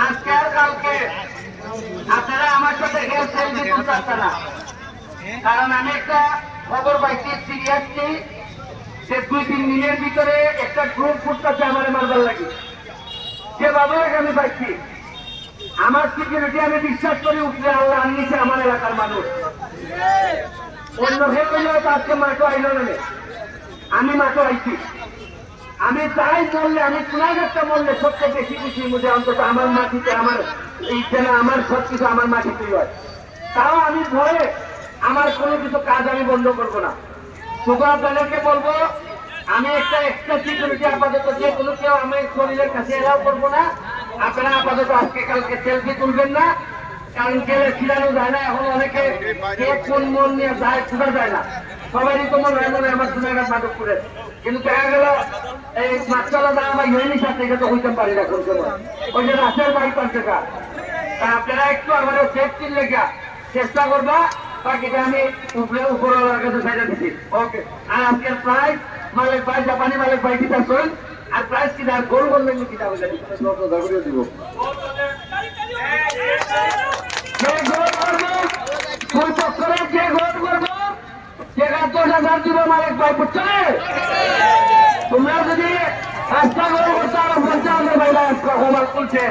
আজকে আর কালকে আপনারা আমার সাথে সেলফি তুলতে পারছেন না, কারণ আমি একটা খবর পাইছি সিরিয়াসলি যে 2-3 দিনের ভিতরে একটা গ্রুপ করতেছে আমার মারবার লাগে। যেভাবে আমি পাইছি আমার সিকিউরিটি আমি বিশ্বাস করি উঠলে আল্লাহ আনিয়েছে আমার এলাকার মানুষ। অন্য হয়ে আজকে মাঠও আইল না, আমি মাঠও আইছি। আমি চাই বললে আমি কুলাঘাটটা বললে সবচেয়ে বেশি খুশির মধ্যে অন্তত আমার মাটিতে আমার এই জেলা আমার সবকিছু আমার মাটিতেই হয়। তাও আমি ভয়ে আমার কোনো কিছু কাজ আমি বন্ধ করবো না। শুধু আপনাদেরকে বলবো আমি একটা এক্সট্রা সিকিউরিটি আপাতত যে কোনো কেউ আমি শরীরের কাছে এলাও করবো না। আপনারা আপাতত আজকে কালকে সেলফি তুলবেন না, কারণ গেলে ছিলানো যায় না। এখন অনেকে কোন মন নিয়ে যায় খোঁজা যায় না, সবারই তো মনে হয় মনে আমার সোনাঘাট নাটক করে, কিন্তু দেখা গেল এই মাছচালা দাম আমার ইউনির সাথে এটা তো হইতে পারি না কোন সময়। ওই যে রাস্তার বাইপার টাকা আপনারা একটু আমাদের সেফটির লেখা চেষ্টা করবা, বাকিটা আমি উপরওয়ালার কাছে সাইডে দিচ্ছি। ওকে। আর আজকের প্রাইস মালিক ভাই জাপানি মালিক ভাই দিতে আসুন। আর প্রাইস কি আর গোল বললেন কি দাম দিব যে গোল করবো কোন চক্করে যে গোল করবো সে 10,000 দিব মালিক ভাই, বুঝছো? তোমরা যদি 5টা গোল করতে আরো 50,000 ভাই খুলছে